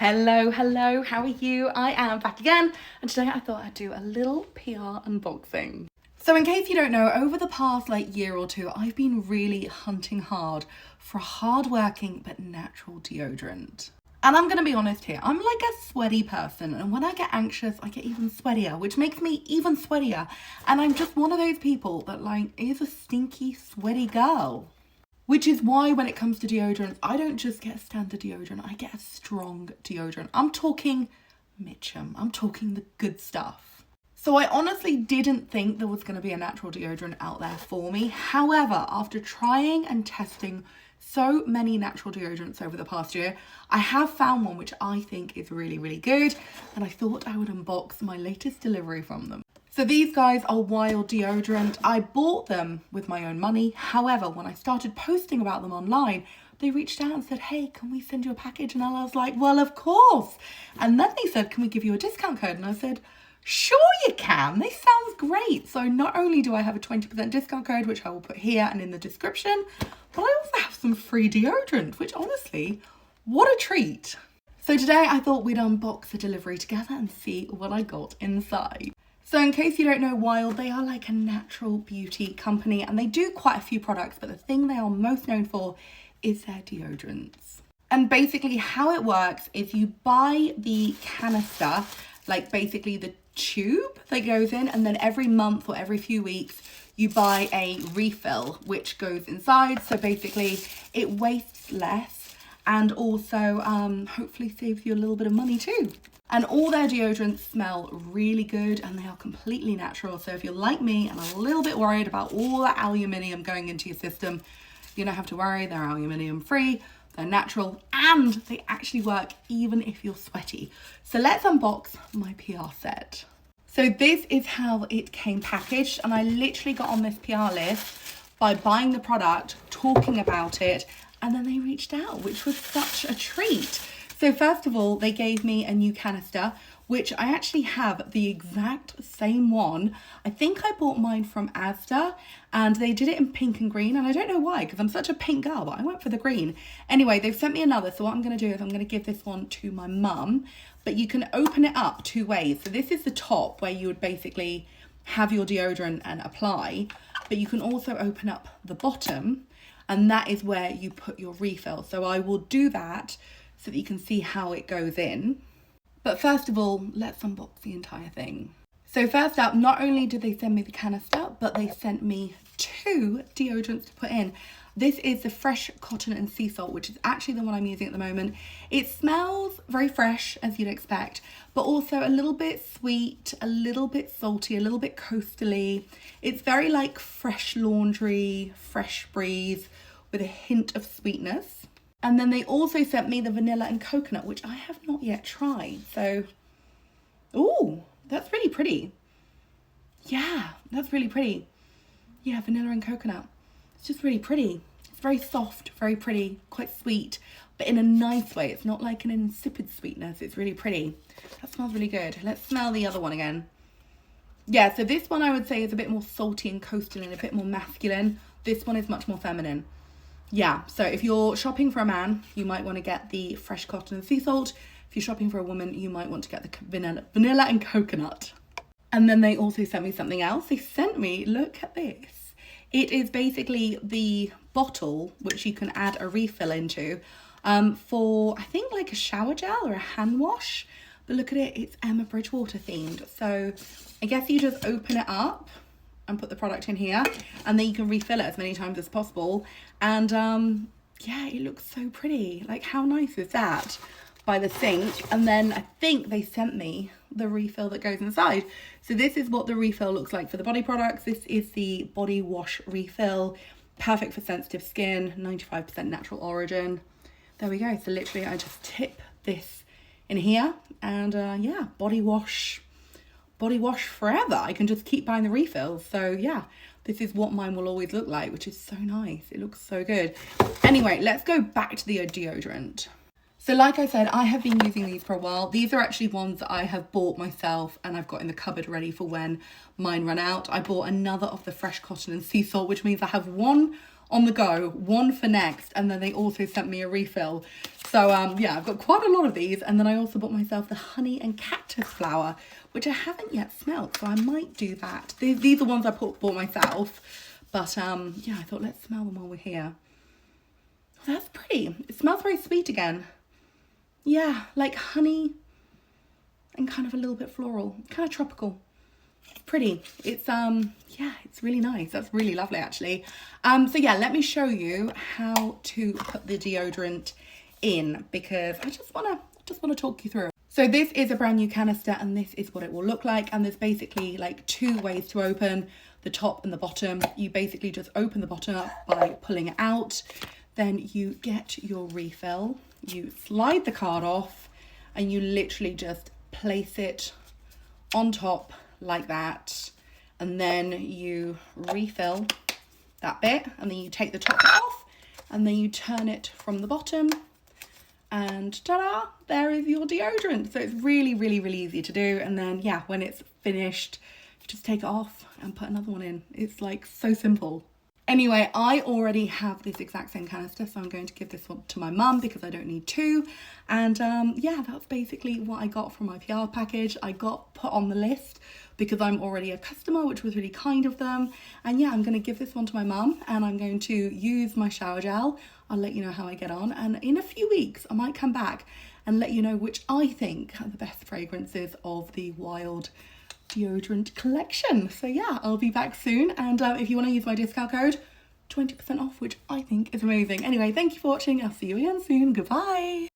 Hello, how are you? I am back again, and today I thought I'd do a little PR unboxing. So in case you don't know, over the past year or two, I've been really hunting hard for a hard-working but natural deodorant. And I'm gonna be honest here, I'm like a sweaty person, and when I get anxious, I get even sweatier, which makes me even sweatier. And I'm just one of those people that is a stinky, sweaty girl. Which is why when it comes to deodorants, I don't just get a standard deodorant, I get a strong deodorant. I'm talking Mitchum, I'm talking the good stuff. So I honestly didn't think there was going to be a natural deodorant out there for me. However, after trying and testing so many natural deodorants over the past year, I have found one which I think is really, really good. And I thought I would unbox my latest delivery from them. So these guys are Wild Deodorant. I bought them with my own money. However, when I started posting about them online, they reached out and said, hey, can we send you a package? And I was like, well, of course. And then they said, can we give you a discount code? And I said, sure you can. This sounds great. So not only do I have a 20% discount code, which I will put here and in the description, but I also have some free deodorant, which honestly, what a treat. So today I thought we'd unbox the delivery together and see what I got inside. So in case you don't know Wild, they are like a natural beauty company and they do quite a few products, but the thing they are most known for is their deodorants. And basically how it works is you buy the canister, like basically the tube that goes in, and then every month or every few weeks you buy a refill which goes inside. So basically it wastes less and also hopefully saves you a little bit of money too. And all their deodorants smell really good and they are completely natural. So if you're like me and a little bit worried about all that aluminium going into your system, you don't have to worry. They're aluminium free, they're natural, and they actually work even if you're sweaty. So let's unbox my PR set. So this is how it came packaged, and I literally got on this PR list by buying the product, talking about it, and then they reached out, which was such a treat. So first of all, they gave me a new canister, which I actually have the exact same one. I think I bought mine from Asda and they did it in pink and green. And I don't know why, because I'm such a pink girl, but I went for the green. Anyway, they've sent me another. So what I'm going to do is I'm going to give this one to my mum, but you can open it up two ways. So this is the top where you would basically have your deodorant and apply, but you can also open up the bottom and that is where you put your refill. So I will do that so that you can see how it goes in. But first of all, let's unbox the entire thing. So first up, not only did they send me the canister, but they sent me 2 deodorants to put in. This is the Fresh Cotton and Sea Salt, which is actually the one I'm using at the moment. It smells very fresh, as you'd expect, but also a little bit sweet, a little bit salty, a little bit coastally. It's very like fresh laundry, fresh breeze with a hint of sweetness. And then they also sent me the vanilla and coconut, which I have not yet tried. So, ooh, that's really pretty. Yeah, that's really pretty. Yeah, vanilla and coconut. It's just really pretty. It's very soft, very pretty, quite sweet, but in a nice way. It's not like an insipid sweetness. It's really pretty. That smells really good. Let's smell the other one again. Yeah, so this one I would say is a bit more salty and coastal and a bit more masculine. This one is much more feminine. Yeah, so if you're shopping for a man, you might want to get the Fresh Cotton and Sea Salt. If you're shopping for a woman, you might want to get the vanilla and coconut. And then they also sent me something else. They sent me, look at this. It is basically the bottle, which you can add a refill into for, I think, like a shower gel or a hand wash. But look at it, it's Emma Bridgewater themed. So I guess you just open it up and put the product in here and then you can refill it as many times as possible. And yeah, it looks so pretty. Like, how nice is that? By the sink. And then I think they sent me the refill that goes inside. So this is what the refill looks like for the body products. This is the body wash refill, perfect for sensitive skin, 95% natural origin. There we go. So literally I just tip this in here and yeah, body wash forever. I can just keep buying the refills. So yeah, this is what mine will always look like, which is so nice. It looks so good. Anyway, let's go back to the deodorant. So like I said, I have been using these for a while. These are actually ones that I have bought myself and I've got in the cupboard ready for when mine run out. I bought another of the Fresh Cotton and Sea Salt, which means I have one on the go, one for next, and then they also sent me a refill. So yeah, I've got quite a lot of these, and then I also bought myself the honey and cactus flower, which I haven't yet smelled, so I might do that. These are ones I bought myself, but yeah, I thought let's smell them while we're here. Oh, that's pretty. It smells very sweet again. Yeah, like honey and kind of a little bit floral, kind of tropical. It's pretty. It's yeah, it's really nice. That's really lovely actually. So yeah, let me show you how to put the deodorant in, because I just want to talk you through it. So this is a brand new canister, and this is what it will look like. And there's basically like two ways to open, the top and the bottom. You basically just open the bottom up by pulling it out. Then you get your refill, you slide the card off, and you literally just place it on top like that. And then you refill that bit, and then you take the top off, and then you turn it from the bottom, and ta-da, there is your deodorant. So it's really, really, really easy to do. And then yeah, when it's finished, you just take it off and put another one in. It's like so simple. Anyway, I already have this exact same canister, so I'm going to give this one to my mum because I don't need two. And yeah, that's basically what I got from my PR package. I got put on the list because I'm already a customer, which was really kind of them. And yeah, I'm going to give this one to my mum, and I'm going to use my shower gel. I'll let you know how I get on. And in a few weeks, I might come back and let you know which I think are the best fragrances of the Wild deodorant collection. So yeah, I'll be back soon, and if you want to use my discount code, 20% off, which I think is amazing. Anyway, thank you for watching. I'll see you again soon. Goodbye.